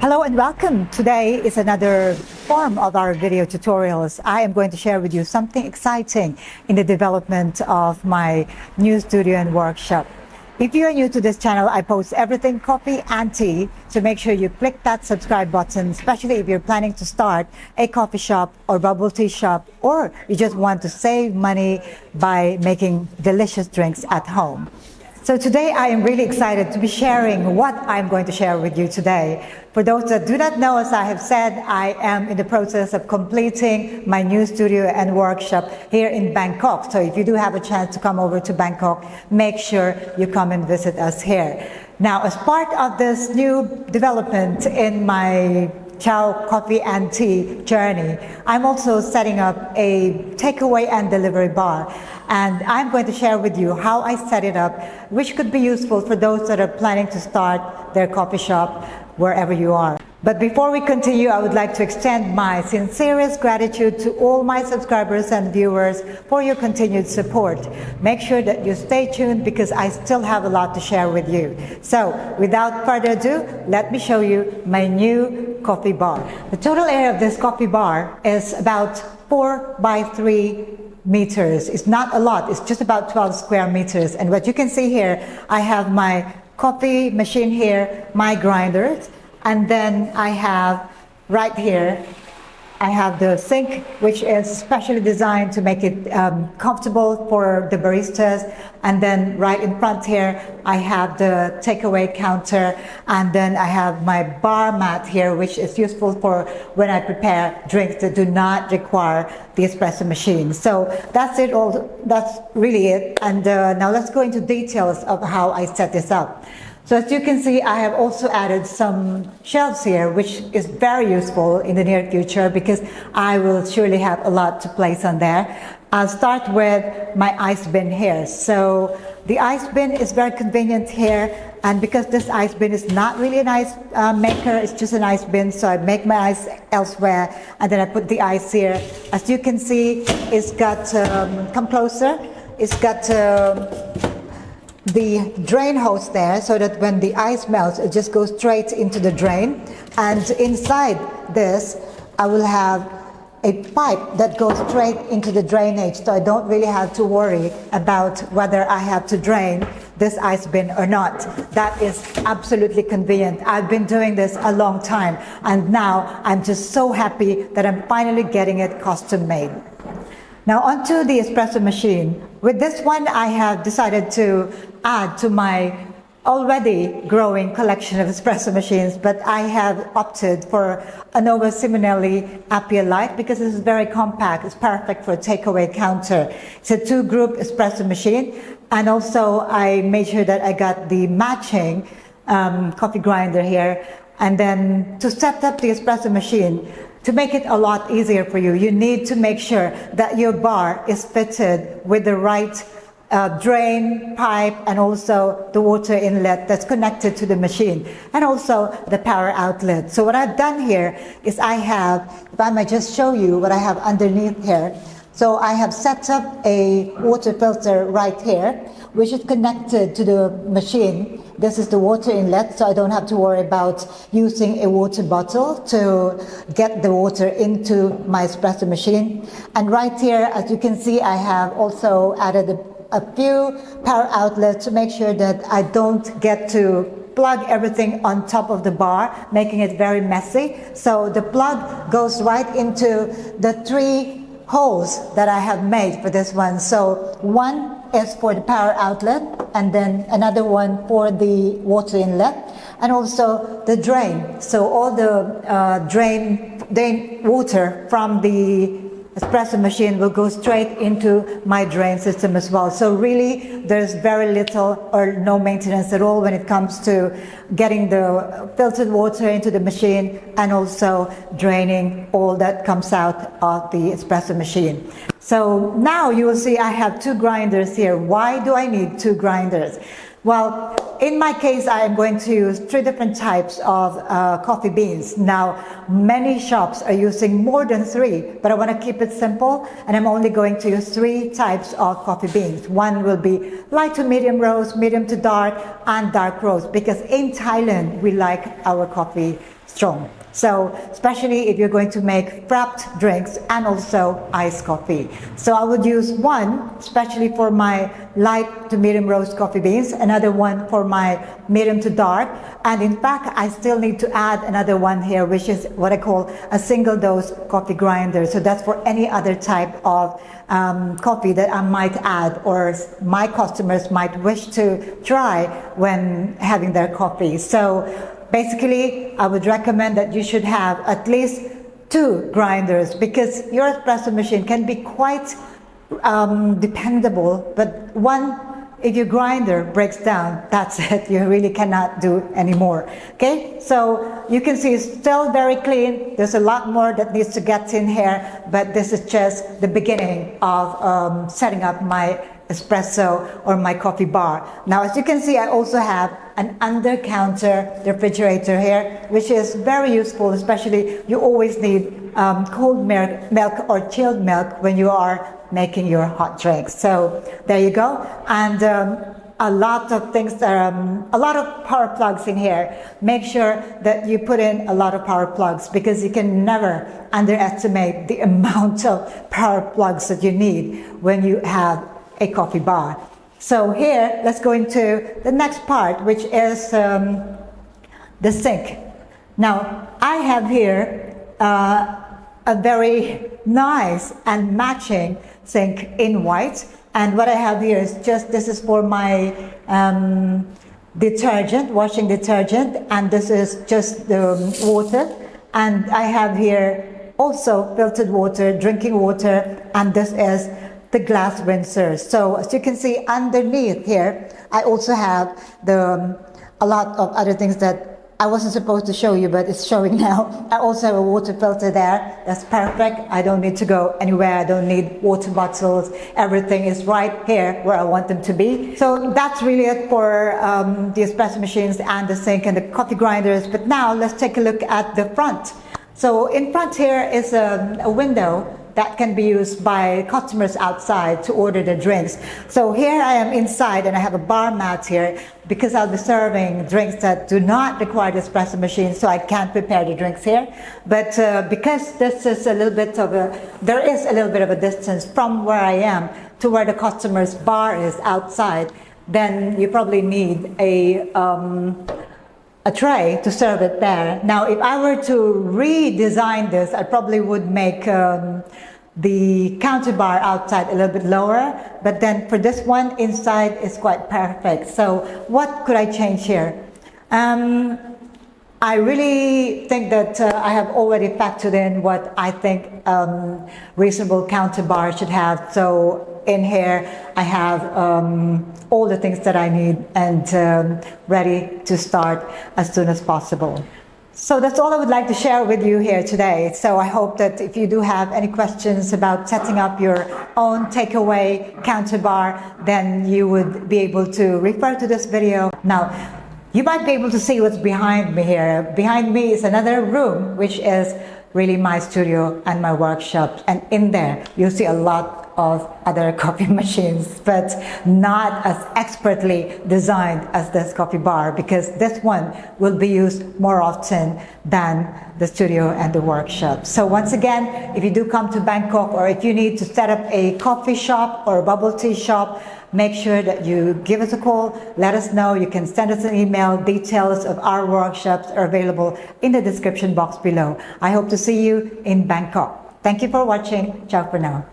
Hello and welcome. Today is another form of our video tutorials. I am going to share with you something exciting in the development of my new studio and workshop. If you are new to this channel, I post everything coffee and tea, so make sure you click that subscribe button, especially if you're planning to start a coffee shop or bubble tea shop, or you just want to save money by making delicious drinks at home. So today I am really excited to be sharing what I'm going to share with you today. For those that do not know, as I have said, I am in the process of completing my new studio and workshop here in Bangkok. So if you do have a chance to come over to Bangkok, make sure you come and visit us here. Now, as part of this new development in my Chao coffee and tea journey, I'm also setting up a takeaway and delivery bar. And I'm going to share with you how I set it up, which could be useful for those that are planning to start their coffee shop wherever you are. But before we continue, I would like to extend my sincerest gratitude to all my subscribers and viewers for your continued support. Make sure that you stay tuned because I still have a lot to share with you. So without further ado, let me show you my new coffee bar. The total area of this coffee bar is about 4 by 3 meters. It's not a lot, it's just about 12 square meters. And what you can see here, I have my coffee machine here, my grinders, and then I have right here, I have the sink, which is specially designed to make it comfortable for the baristas. And then right in front here, I have the takeaway counter. And then I have my bar mat here, which is useful for when I prepare drinks that do not require the espresso machine. So that's it all, that's really it. And now let's go into details of how I set this up. So as you can see, I have also added some shelves here, which is very useful in the near future because I will surely have a lot to place on there. I'll start with my ice bin here. So the ice bin is very convenient here, and because this ice bin is not really an ice maker, it's just an ice bin, so I make my ice elsewhere, and then I put the ice here. As you can see, it's got, come closer, it's got the drain hose there, so that when the ice melts, it just goes straight into the drain. And inside this, I will have a pipe that goes straight into the drainage, so I don't really have to worry about whether I have to drain this ice bin or not. That is absolutely convenient. I've been doing this a long time, and now I'm just so happy that I'm finally getting it custom made. Now onto the espresso machine. With this one, I have decided to add to my already growing collection of espresso machines, but I have opted for a Nova Simonelli Appia Light because this is very compact. It's perfect for a takeaway counter. It's a 2-group espresso machine, and also I made sure that I got the matching coffee grinder here. And then to set up the espresso machine, to make it a lot easier for you, you need to make sure that your bar is fitted with the right drain pipe and also the water inlet that's connected to the machine, and also the power outlet. So what I've done here is I have, if I might just show you what I have underneath here. So I have set up a water filter right here, which is connected to the machine. This is the water inlet, so I don't have to worry about using a water bottle to get the water into my espresso machine. And right here, as you can see, I have also added a few power outlets to make sure that I don't get to plug everything on top of the bar, making it very messy. So the plug goes right into the 3 holes that I have made for this one. So one is for the power outlet, and then another one for the water inlet, and also the drain. So all the drain water from the espresso machine will go straight into my drain system as well. So really, there's very little or no maintenance at all when it comes to getting the filtered water into the machine and also draining all that comes out of the espresso machine. So now you will see I have 2 grinders here. Why do I need 2 grinders? Well, in my case, I am going to use 3 different types of coffee beans. Now, many shops are using more than 3, but I want to keep it simple, and I'm only going to use 3 types of coffee beans. One will be light to medium roast, medium to dark, and dark roast, because in Thailand, we like our coffee strong. So especially if you're going to make frapped drinks and also iced coffee. So I would use one, especially for my light to medium roast coffee beans, another one for my medium to dark. And in fact, I still need to add another one here, which is what I call a single dose coffee grinder. So that's for any other type of coffee that I might add or my customers might wish to try when having their coffee. So basically, I would recommend that you should have at least 2 grinders, because your espresso machine can be quite dependable, but one, if your grinder breaks down, that's it. You really cannot do anymore. Okay, so you can see it's still very clean. There's a lot more that needs to get in here, but this is just the beginning of setting up my espresso or my coffee bar. Now, as you can see, I also have an under-counter refrigerator here, which is very useful, especially you always need cold milk or chilled milk when you are making your hot drinks. So there you go. And a lot of things, a lot of power plugs in here. Make sure that you put in a lot of power plugs, because you can never underestimate the amount of power plugs that you need when you have a coffee bar. So here, let's go into the next part, which is the sink. Now, I have here a very nice and matching sink in white. And what I have here is just, this is for my detergent, washing detergent, and this is just the water. And I have here also filtered water, drinking water, and this is the glass rinsers. So as you can see underneath here, I also have a lot of other things that I wasn't supposed to show you, but it's showing now. I also have a water filter there. That's perfect. I don't need to go anywhere. I don't need water bottles. Everything is right here where I want them to be. So that's really it for the espresso machines and the sink and the coffee grinders. But now let's take a look at the front. So in front here is a window that can be used by customers outside to order their drinks. So here I am inside and I have a bar mat here because I'll be serving drinks that do not require the espresso machine, so I can't prepare the drinks here. But because this is a little bit of there is a little bit of a distance from where I am to where the customer's bar is outside, then you probably need a tray to serve it there. Now, if I were to redesign this, I probably would make the counter bar outside a little bit lower, but then for this one, inside is quite perfect. So what could I change here? I really think that I have already factored in what I think reasonable counter bar should have. So in here, I have all the things that I need and ready to start as soon as possible. So that's all I would like to share with you here today. So I hope that if you do have any questions about setting up your own takeaway counter bar, then you would be able to refer to this video. Now, you might be able to see what's behind me here. Behind me is another room, which is really my studio and my workshop. And in there, you'll see a lot of other coffee machines, but not as expertly designed as this coffee bar, because this one will be used more often than the studio and the workshop. So once again, if you do come to Bangkok, or if you need to set up a coffee shop or a bubble tea shop, make sure that you give us a call, let us know. You can send us an email. Details of our workshops are available in the description box below. I hope to see you in Bangkok. Thank you for watching. Ciao for now.